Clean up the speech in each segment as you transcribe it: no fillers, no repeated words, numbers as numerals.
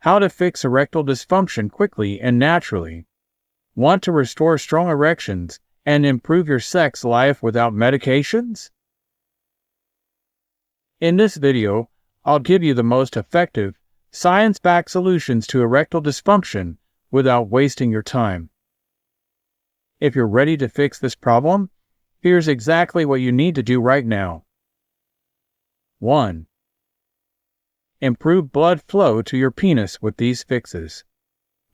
How to fix erectile dysfunction quickly and naturally. Want to restore strong erections and improve your sex life without medications? In this video, I'll give you the most effective, science-backed solutions to erectile dysfunction without wasting your time. If you're ready to fix this problem, here's exactly what you need to do right now. 1. Improve blood flow to your penis with these fixes.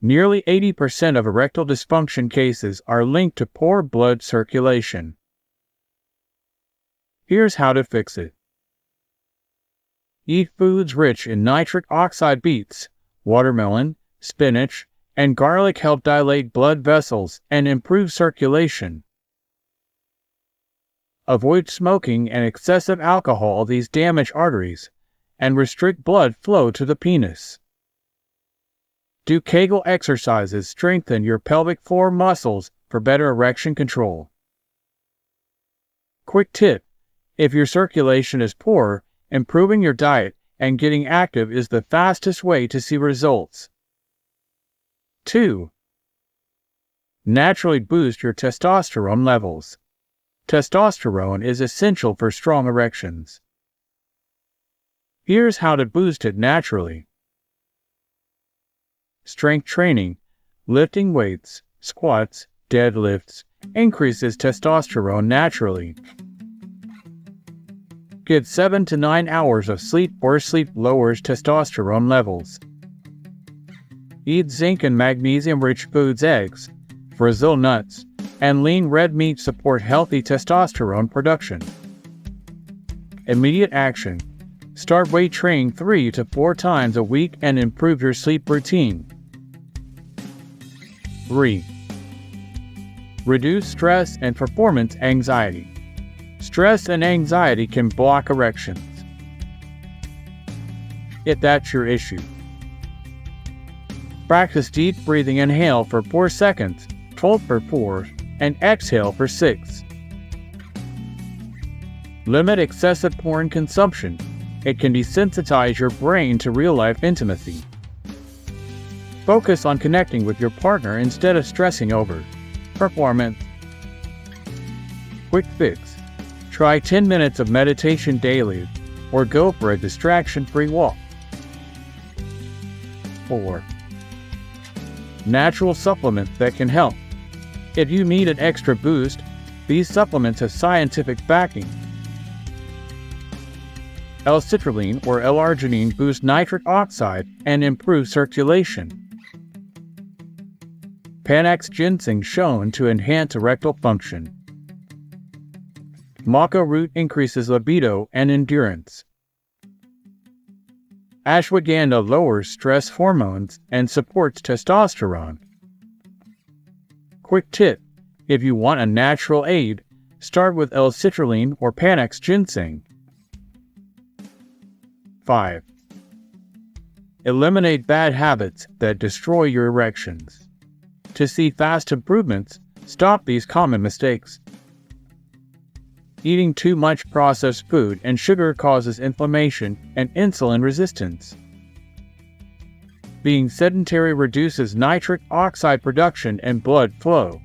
Nearly 80% of erectile dysfunction cases are linked to poor blood circulation. Here's how to fix it. Eat foods rich in nitric oxide. Beets, watermelon, spinach, and garlic help dilate blood vessels and improve circulation. Avoid smoking and excessive alcohol. These damage arteries and restrict blood flow to the penis. Do Kegel exercises. Strengthen your pelvic floor muscles for better erection control. Quick tip: if your circulation is poor, improving your diet and getting active is the fastest way to see results. 2. Naturally boost your testosterone levels. Testosterone is essential for strong erections. Here's how to boost it naturally. Strength training, lifting weights, squats, deadlifts, increases testosterone naturally. Get 7 to 9 hours of sleep or sleep lowers testosterone levels. Eat zinc and magnesium-rich foods. Eggs, Brazil nuts, and lean red meat support healthy testosterone production. Immediate action: start weight training 3 to 4 times a week and improve your sleep routine. 3. Reduce stress and performance anxiety. Stress and anxiety can block erections. If that's your issue, practice deep breathing. Inhale for 4 seconds, hold for 4, and exhale for 6. Limit excessive porn consumption. It can desensitize your brain to real-life intimacy. Focus on connecting with your partner instead of stressing over performance. Quick fix: try 10 minutes of meditation daily, or go for a distraction-free walk. 4. Natural supplements that can help. If you need an extra boost, these supplements have scientific backing. L-citrulline or L-arginine boosts nitric oxide and improves circulation. Panax ginseng shown to enhance erectile function. Maca root increases libido and endurance. Ashwagandha lowers stress hormones and supports testosterone. Quick tip: if you want a natural aid, start with L-citrulline or Panax ginseng. 5. Eliminate bad habits that destroy your erections. To see fast improvements, stop these common mistakes. Eating too much processed food and sugar causes inflammation and insulin resistance. Being sedentary reduces nitric oxide production and blood flow.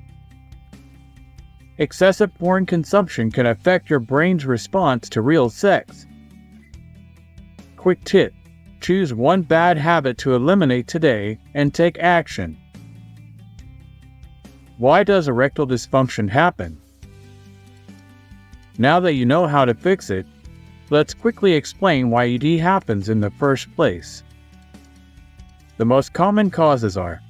Excessive porn consumption can affect your brain's response to real sex. Quick tip: choose one bad habit to eliminate today and take action. Why does erectile dysfunction happen? Now that you know how to fix it, let's quickly explain why ED happens in the first place. The most common causes are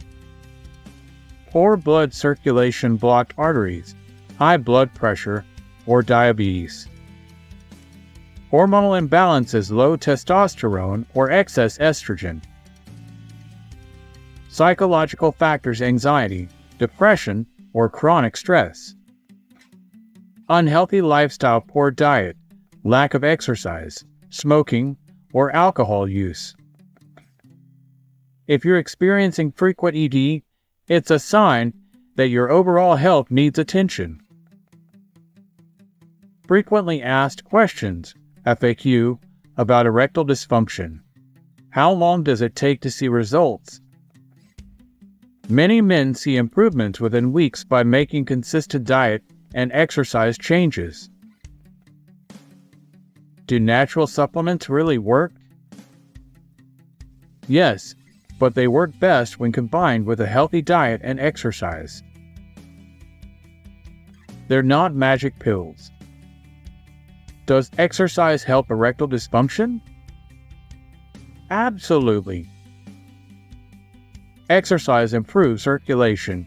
poor blood circulation, blocked arteries, high blood pressure, or diabetes. Hormonal imbalances, low testosterone or excess estrogen. Psychological factors, anxiety, depression, or chronic stress. Unhealthy lifestyle, poor diet, lack of exercise, smoking, or alcohol use. If you're experiencing frequent ED, it's a sign that your overall health needs attention. Frequently asked questions, FAQ, about erectile dysfunction. How long does it take to see results? Many men see improvements within weeks by making consistent diet and exercise changes. Do natural supplements really work? Yes, but they work best when combined with a healthy diet and exercise. They're not magic pills. Does exercise help erectile dysfunction? Absolutely. Exercise improves circulation,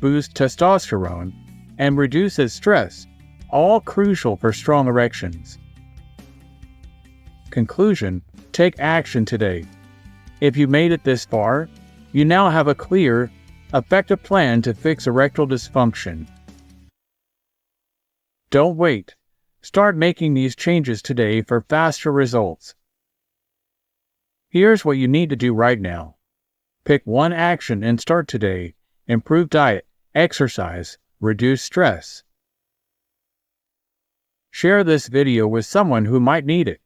boosts testosterone, and reduces stress, all crucial for strong erections. Conclusion: take action today. If you made it this far, you now have a clear, effective plan to fix erectile dysfunction. Don't wait. Start making these changes today for faster results. Here's what you need to do right now. Pick one action and start today. Improve diet, exercise, reduce stress. Share this video with someone who might need it.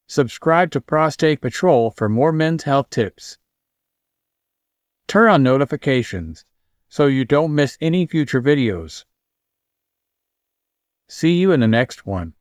Subscribe to Prostate Patrol for more men's health tips. Turn on notifications so you don't miss any future videos. See you in the next one.